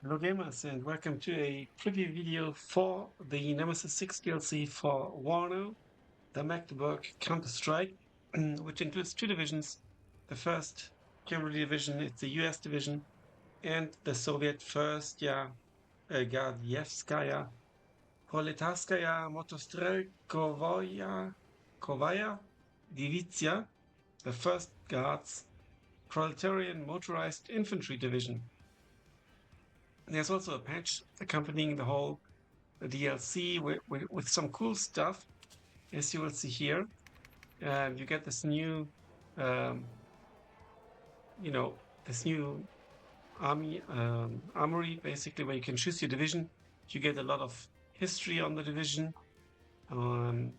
Hello gamers and welcome to a preview video for the Nemesis 6 DLC for WARNO, the Magdeburg Counterstrike, which includes two divisions. The first Cavalry Division, it's the US division, and the Soviet first, Gardievskaya, Proletarskaya Kovaya Divizia, the first Guards Proletarian Motorized Infantry Division. There's also a patch accompanying the whole DLC with some cool stuff, as you will see here. You get this new, this new armory, basically, where you can choose your division. You get a lot of history on the division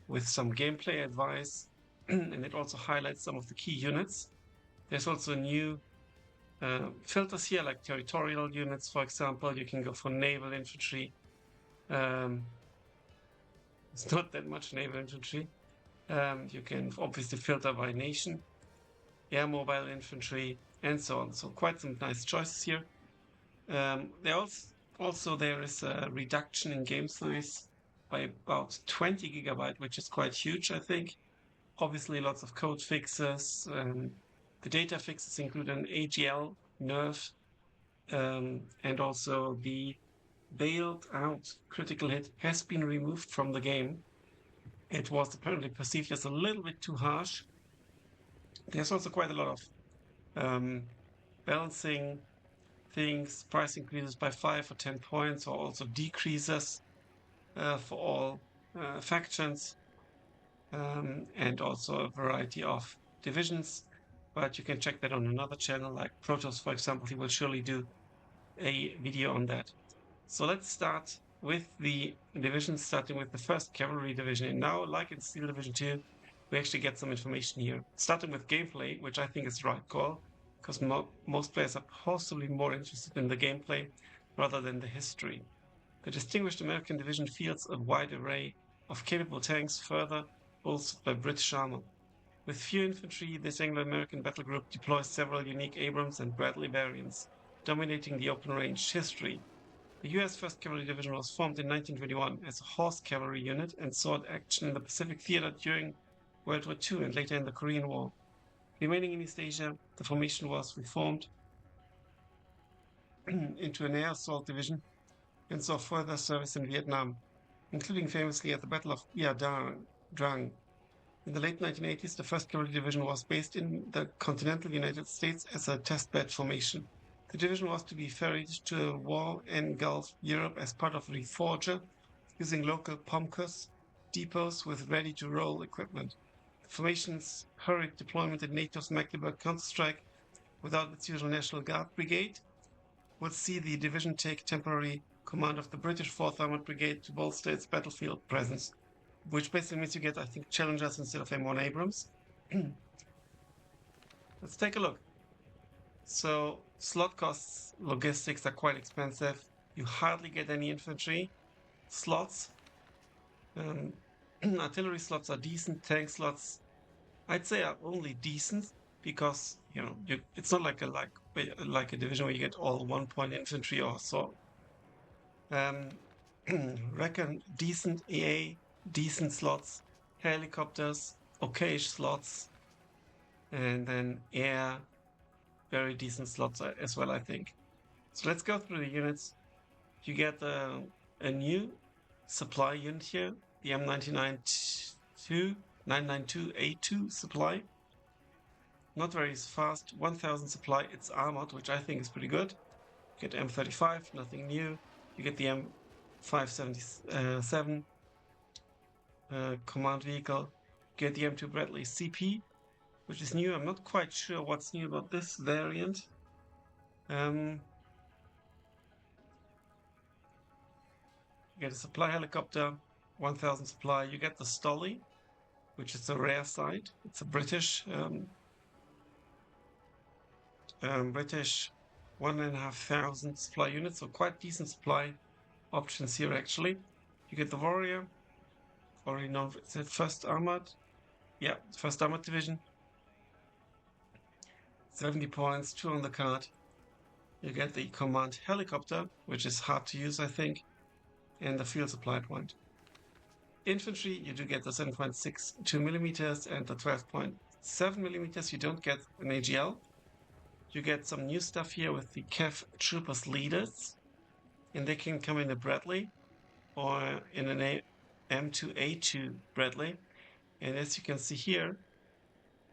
with some gameplay advice, and it also highlights some of the key units. There's also new filters here, like territorial units, for example. You can go for naval infantry. It's not that much naval infantry. You can obviously filter by nation, air mobile infantry, and so on. So quite some nice choices here. There is a reduction in game size by about 20 gigabyte, which is quite huge, I think. Obviously, lots of code fixes. The data fixes include an AGL nerf, and also the bailed out critical hit has been removed from the game. It was apparently perceived as a little bit too harsh. There's also quite a lot of balancing things, price increases by 5 or 10 points, or also decreases for all factions, and also a variety of divisions. But you can check that on another channel, like Protoss, for example. He will surely do a video on that. So let's start with the divisions, starting with the first Cavalry Division. And now, like in Steel Division 2, we actually get some information here. Starting with gameplay, which I think is the right call, because most players are possibly more interested in the gameplay rather than the history. The distinguished American division fields a wide array of capable tanks, further bolstered by British armor. With few infantry, this Anglo-American battle group deploys several unique Abrams and Bradley variants, dominating the open-range history. The US 1st Cavalry Division was formed in 1921 as a horse cavalry unit and saw action in the Pacific Theater during World War II and later in the Korean War. Remaining in East Asia, the formation was reformed into an air assault division and saw further service in Vietnam, including famously at the Battle of Ia Drang. In the late 1980s, the 1st Cavalry Division was based in the continental United States as a testbed formation. The division was to be ferried to war-engulfed Europe as part of Reforger, using local POMCUS depots with ready-to-roll equipment. The formation's hurried deployment in NATO's Magdeburg Counterstrike without its usual National Guard brigade would see the division take temporary command of the British 4th Armored Brigade to bolster its battlefield presence, which basically means you get, I think, Challengers instead of M1 Abrams. Let's take a look. So, slot costs, logistics are quite expensive. You hardly get any infantry slots. Artillery slots are decent. Tank slots, I'd say, are only decent because it's not like a division where you get all 1 point infantry or so. Reckon decent EA, decent slots, helicopters, okayish slots, and then air, very decent slots as well, I think. So let's go through the units. You get a new supply unit here, the M992A2 supply. Not very fast, 1000 supply. It's armored, which I think is pretty good. You get M35, nothing new. You get the M577 command vehicle. You get the M2 Bradley CP, which is new. I'm not quite sure what's new about this variant. You get a supply helicopter, 1000 supply. You get the Stolly, which is a rare sight. It's a British 1,500 supply units, so quite decent supply options here actually. You get the Warrior, already known for the 1st Armored. Yeah, 1st Armored Division. 70 points, 2 on the card. You get the command helicopter, which is hard to use, I think, and the field supply point. Infantry, you do get the 7.62 millimeters and the 12.7 millimeters. You don't get an AGL. You get some new stuff here with the Cav Troopers leaders, and they can come in a Bradley or in an M2A2 Bradley. And as you can see here,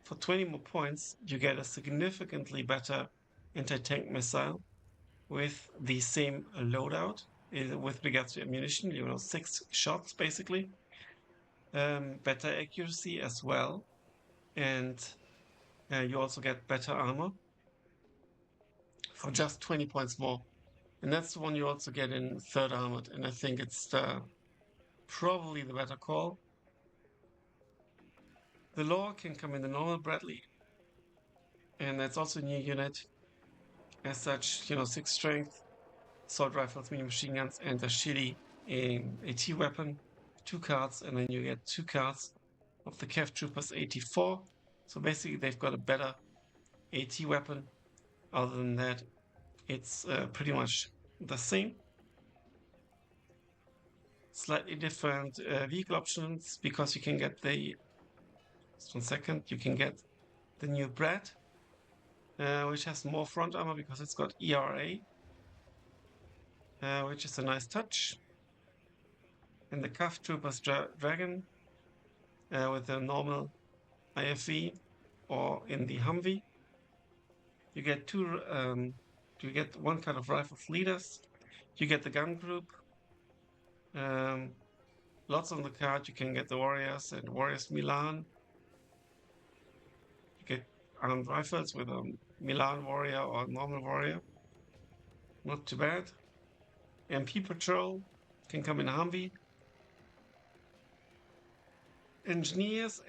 for 20 more points, you get a significantly better anti-tank missile with the same loadout with regards to ammunition, 6 shots basically. Better accuracy as well, and you also get better armor for just 20 points more. And that's the one you also get in 3rd Armored, and I think it's probably the better call. The Lore can come in the normal Bradley, and that's also a new unit. As such, 6 strength, assault rifles, medium machine guns, and a shitty AT weapon. 2 cards, and then you get 2 cards of the Cav Troopers 84. So basically, they've got a better AT weapon. Other than that, it's pretty much the same. Slightly different vehicle options, because you can get the. Just 1 second. You can get the new Brad, which has more front armor because it's got ERA, which is a nice touch. And the Cav Troopers Dragon with the normal IFV or in the Humvee. You get you get 1 kind of rifles leaders. You get the gun group. Lots on the card. You can get the Warriors and Warriors Milan. You get armed rifles with a Milan Warrior or normal Warrior. Not too bad. MP Patrol can come in a Humvee. Engineers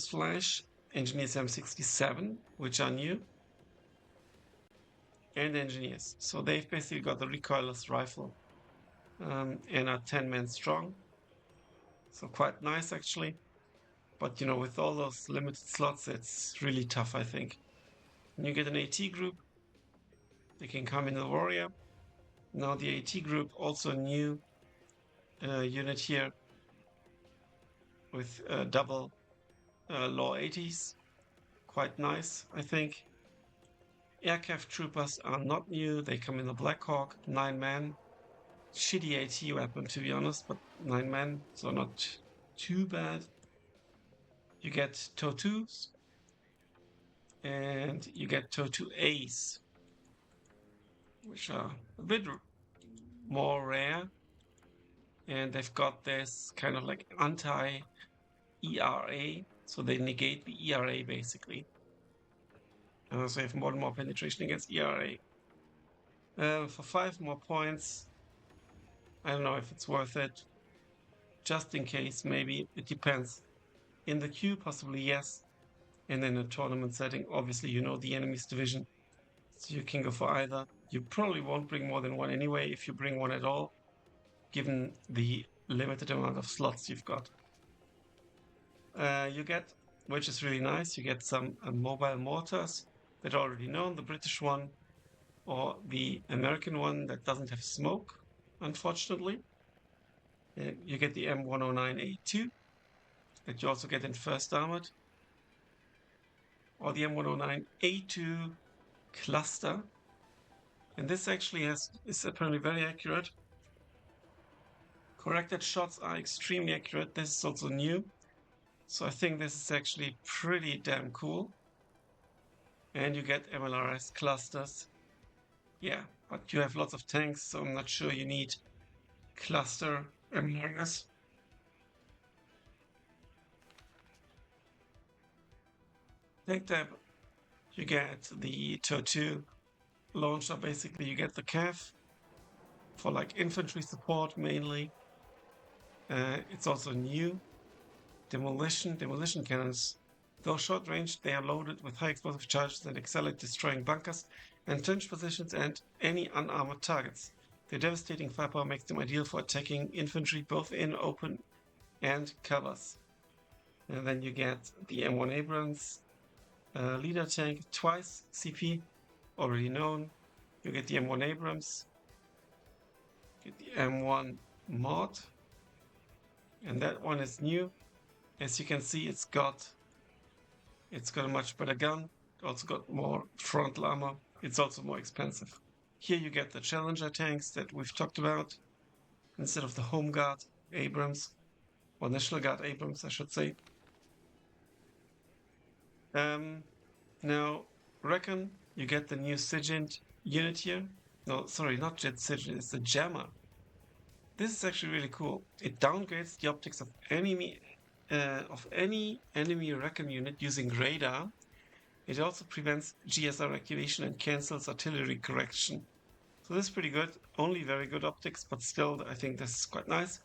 Flash, Engineers M67, which are new. And Engineers. So they've basically got the recoilless rifle and are 10 men strong. So quite nice actually. But with all those limited slots, it's really tough, I think. And you get an AT group. They can come in the Warrior. Now the AT group, also a new unit here with double Law 80s. Quite nice, I think. Aircraft Troopers are not new. They come in the Black Hawk, 9 men. Shitty AT weapon, to be honest, but 9 men, so not too bad. You get TOW2s, and you get TOW2As, which are a bit more rare. And they've got this kind of like anti-ERA, so they negate the ERA basically. So you have more and more penetration against ERA. For 5 more points, I don't know if it's worth it. Just in case, maybe. It depends. In the queue, possibly yes. And in a tournament setting, obviously the enemy's division. So you can go for either. You probably won't bring more than 1 anyway, if you bring 1 at all, given the limited amount of slots you've got. You get, which is really nice, you get some mobile mortars that are already known, the British one or the American one that doesn't have smoke, unfortunately. You get the M109A2 that you also get in 1st Armored, or the M109A2 cluster. And this actually is apparently very accurate. Corrected shots are extremely accurate. This is also new. So I think this is actually pretty damn cool. And you get MLRS clusters. Yeah, but you have lots of tanks, so I'm not sure you need cluster MLRS. Tank tab, you get the TOW2 launcher. Basically, you get the Cav for like infantry support mainly. It's also new. Demolition cannons. Though short range, they are loaded with high explosive charges and excel at destroying bunkers and trench positions and any unarmored targets. Their devastating firepower makes them ideal for attacking infantry both in open and covers. And then you get the M1 Abrams leader tank, twice CP, already known. You get the M1 Abrams, get the M1 Mod, and that one is new. As you can see, it's got a much better gun. It also got more frontal armor. It's also more expensive. Here you get the Challenger tanks that we've talked about instead of the Home Guard Abrams, or National Guard Abrams, I should say. Now, reckon you get the new SIGINT unit here. No, sorry, not Jet SIGINT, it's the Jammer. This is actually really cool. It downgrades the optics of any enemy recon unit using radar. It also prevents GSR activation and cancels artillery correction. So this is pretty good. Only very good optics, but still I think this is quite nice.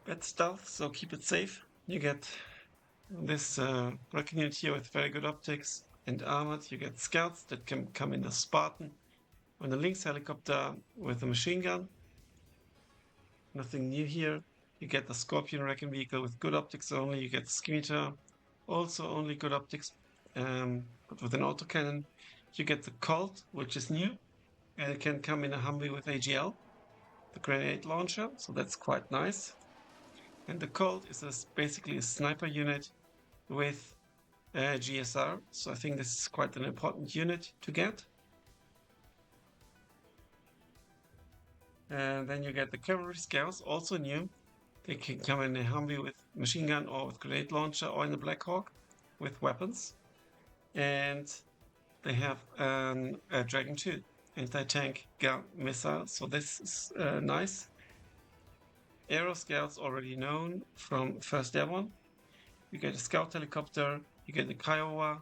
Bad stealth, so keep it safe. You get this recon unit here with very good optics and armored. You get scouts that can come in the Spartan. On the Lynx helicopter with a machine gun. Nothing new here. You get the Scorpion recon vehicle with good optics only. You get Scimitar, also only good optics, but with an autocannon. You get the Colt, which is new, and it can come in a Humvee with AGL, the grenade launcher, so that's quite nice. And the Colt is basically a sniper unit with GSR, so I think this is quite an important unit to get. And then you get the Cavalry Scouts, also new. They can come in a Humvee with machine gun or with grenade launcher or in a Black Hawk with weapons. And they have a Dragon 2 anti-tank gun missile, so this is nice. Aero Scouts already known from First Airborne. You get a Scout helicopter, you get the Kiowa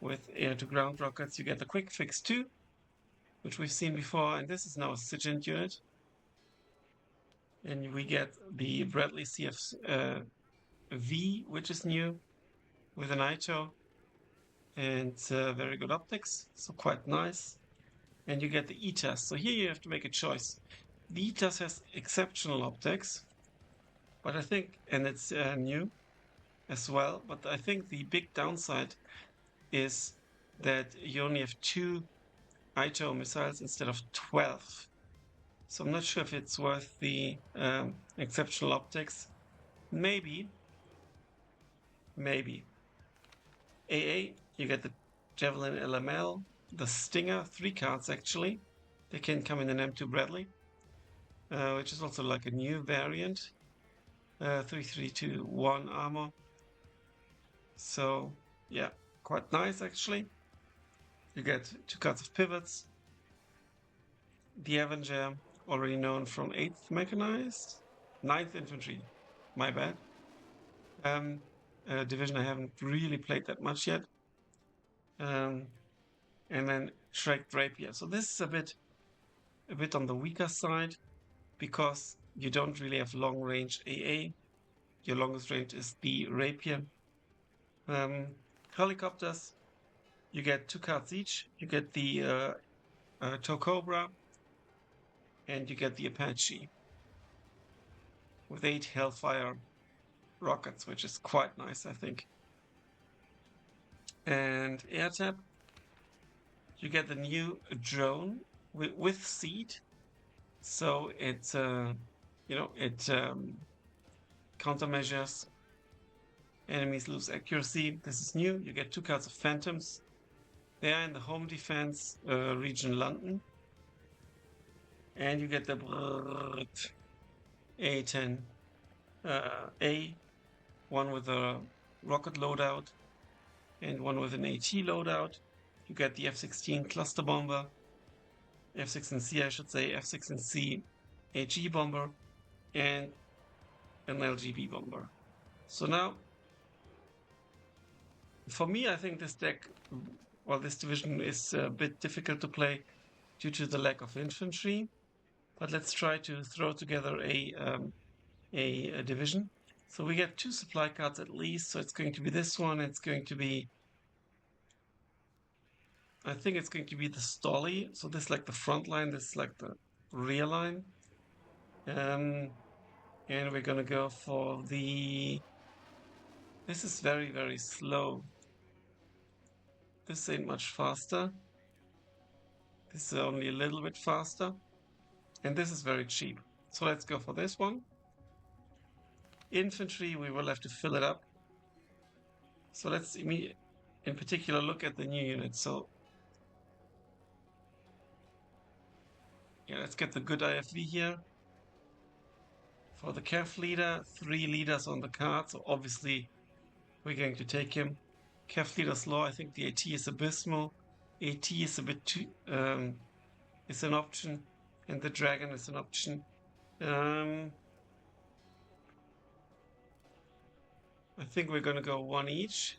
with air-to-ground rockets, you get the Quick Fix 2, which we've seen before, and this is now a SIGINT unit. And we get the Bradley CF V, which is new, with an ITO and very good optics, so quite nice. And you get the ETAS. So here you have to make a choice. The ETAS has exceptional optics, but I think, and it's new as well, but I think the big downside is that you only have 2 ITO missiles instead of 12. So I'm not sure if it's worth the exceptional optics. Maybe. AA, you get the Javelin LML, the Stinger, 3 cards actually. They can come in an M2 Bradley, which is also like a new variant. 3321 armor. So yeah, quite nice actually. You get 2 cards of pivots. The Avenger, already known from 8th Mechanized, 9th Infantry, my bad. Division I haven't really played that much yet. And then Shrike Rapier. So this is a bit on the weaker side because you don't really have long range AA. Your longest range is the Rapier. Helicopters, you get 2 cards each. You get the Tow Cobra and you get the Apache with 8 Hellfire rockets, which is quite nice, I think. And AirTap, you get the new drone with seat, so it countermeasures enemies lose accuracy. This is new. You get 2 cards of Phantoms. They are in the home defense region London, and you get the A10 A, one with a rocket loadout and one with an AT loadout. You get the F-16 cluster bomber, F-16C I should say, F-16C AG bomber, and an LGB bomber. So now, for me, I think this deck, well, this division is a bit difficult to play due to the lack of infantry. But let's try to throw together a division. So we get 2 supply cards at least. So it's going to be this one. It's going to be, I think it's going to be the Stolly. So this is like the front line. This is like the rear line. And we're going to go for the... This is very, very slow. This ain't much faster. This is only a little bit faster. And this is very cheap. So let's go for this one. Infantry, we will have to fill it up. So let's in particular look at the new units. So yeah, let's get the good IFV here. For the Cav leader, 3 leaders on the card. So obviously we're going to take him. Cav leader's law, I think the AT is abysmal. AT is a bit too, is an option. And the dragon is an option. I think we're going to go 1 each.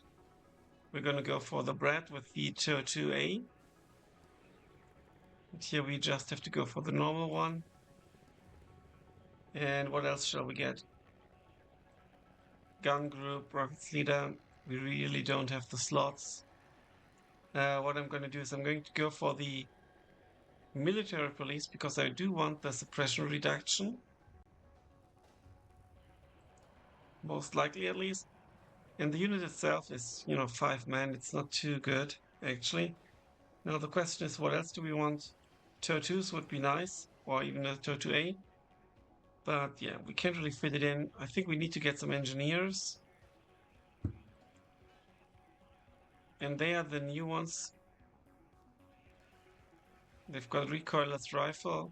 We're going to go for the Brat with the 202A. And here we just have to go for the normal one. And what else shall we get? Gun group, rockets leader. We really don't have the slots. What I'm going to do is I'm going to go for the military police because I do want the suppression reduction. Most likely, at least. And the unit itself is, 5 men. It's not too good, actually. Now the question is, what else do we want? 202s would be nice, or even a 202A. But yeah, we can't really fit it in. I think we need to get some engineers. And they are the new ones. They've got recoilless rifle.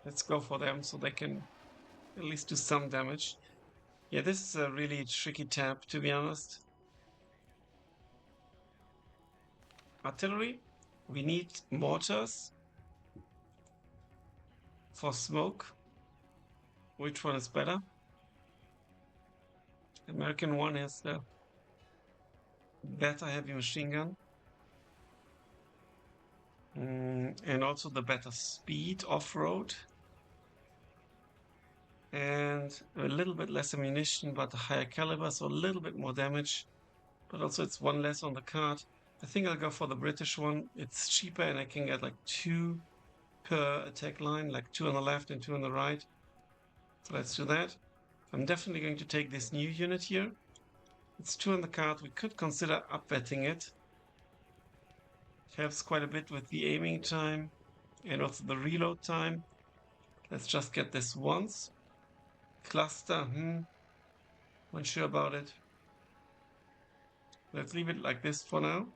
Let's go for them so they can at least do some damage. Yeah, this is a really tricky tab, to be honest. Artillery. We need mortars for smoke. Which one is better? American one has the better heavy machine gun. And also the better speed off-road. And a little bit less ammunition, but a higher caliber, so a little bit more damage. But also it's 1 less on the card. I think I'll go for the British one. It's cheaper and I can get like 2 per attack line, like 2 on the left and 2 on the right. So let's do that. I'm definitely going to take this new unit here. It's 2 on the card. We could consider upvetting it. It helps quite a bit with the aiming time and also the reload time. Let's just get this once. Cluster, not sure about it. Let's leave it like this for now.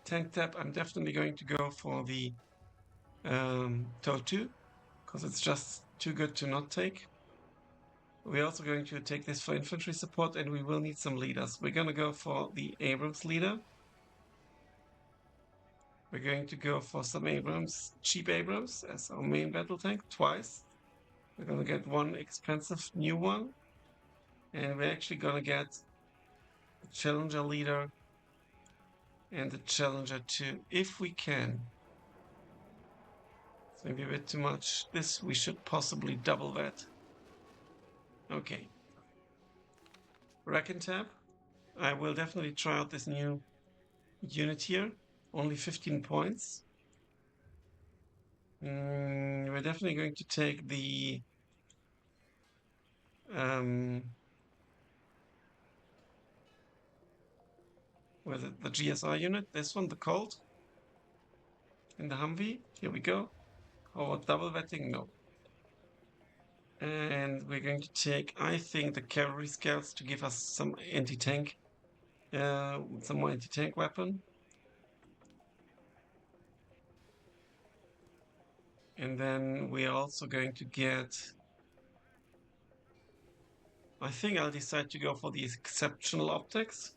Tank tab, I'm definitely going to go for the TOL2 because it's just too good to not take. We're also going to take this for infantry support and we will need some leaders. We're going to go for the Abrams leader. We're going to go for some Abrams, cheap Abrams as our main battle tank twice. We're going to get 1 expensive new one. And we're actually going to get the Challenger leader and the Challenger 2 if we can. It's maybe a bit too much. This we should possibly double that. Okay. Reckon tab. I will definitely try out this new unit here. Only 15 points. We're definitely going to take the with it, the GSR unit. This one, the Colt. In the Humvee. Here we go. Oh, double vetting? No. And we're going to take, I think, the Cavalry Scouts to give us some anti-tank, some more anti-tank weapon. And then we are also going to get, I think I'll decide to go for the exceptional optics.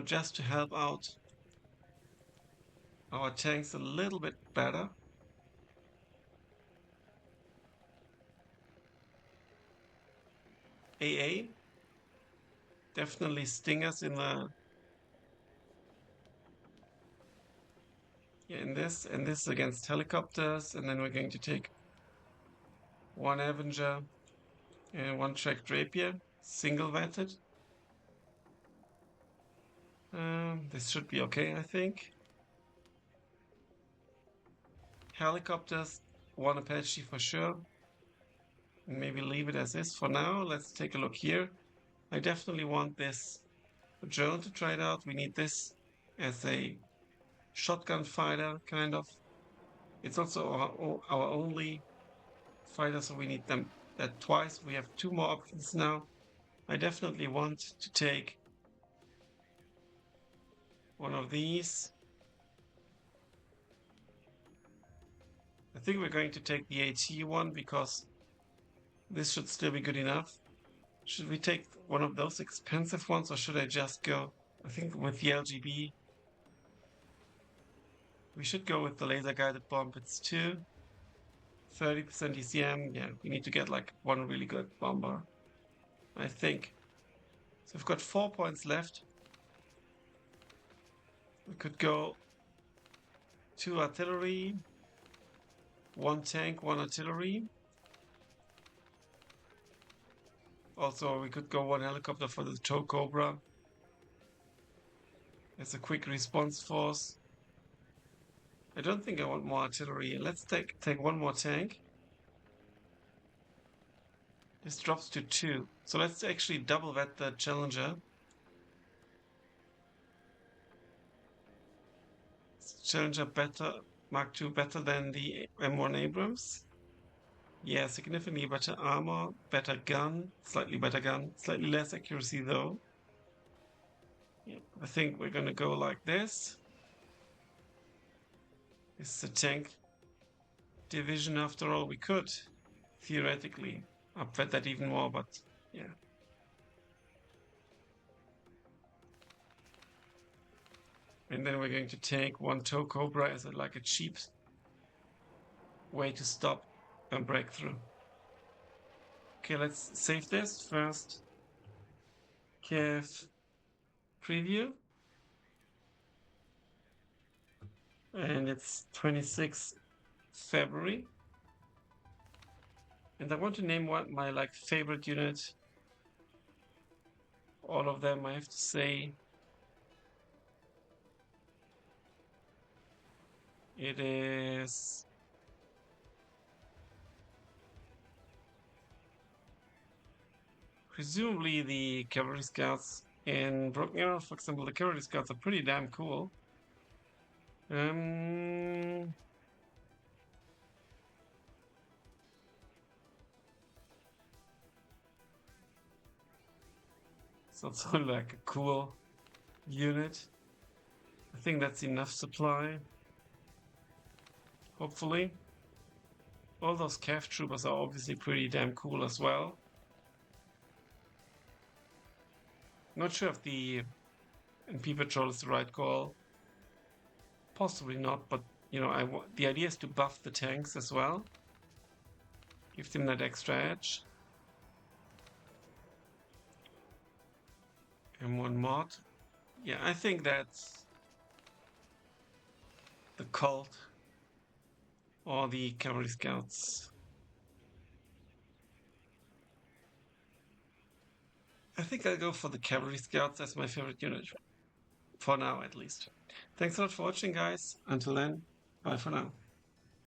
Just to help out our tanks a little bit better. AA. Definitely stingers in the in this, and this against helicopters, and then we're going to take 1 Avenger and 1 tracked Rapier, single vetted. This should be okay, I think. Helicopters, 1 Apache for sure. Maybe leave it as is for now. Let's take a look here. I definitely want this German to try it out. We need this as a shotgun fighter, kind of. It's also our only fighter, so we need them that twice. We have two more options now. I definitely want to take one of these. I think we're going to take the AT one because this should still be good enough. Should we take one of those expensive ones, or should I just go? I think with the LGB, we should go with the laser guided bomb. It's 30% ECM. Yeah, we need to get like one really good bomber, I think. So we've got 4 points left. We could go 2 artillery, 1 tank, 1 artillery. Also, we could go 1 helicopter for the tow Cobra as a quick response force. I don't think I want more artillery. Let's take 1 more tank. This drops to 2. So let's actually double vet the Challenger. Challenger better, Mark II better than the M1 Abrams. Yeah, significantly better armor, better gun, slightly less accuracy though. Yeah, I think we're gonna go like this. This is a tank division after all. We could theoretically upvet that even more, but yeah. And then we're going to take 1 tow Cobra as like a cheap way to stop a breakthrough. Okay, let's save this first. Kiev preview. And it's 26th February. And I want to name my like favorite unit. All of them, I have to say. It is presumably the Cavalry Scouts in Broken Arrow, for example. The Cavalry Scouts are pretty damn cool. So it's sort of like a cool unit. I think that's enough supply. Hopefully. All those Cav troopers are obviously pretty damn cool as well. Not sure if the MP Patrol is the right call. Possibly not, but you know, the idea is to buff the tanks as well. Give them that extra edge. M1 mod. Yeah, I think that's the cult or the Cavalry Scouts. I think I'll go for the Cavalry Scouts as my favorite unit. For now, at least. Thanks a lot for watching, guys. Until then, bye for now.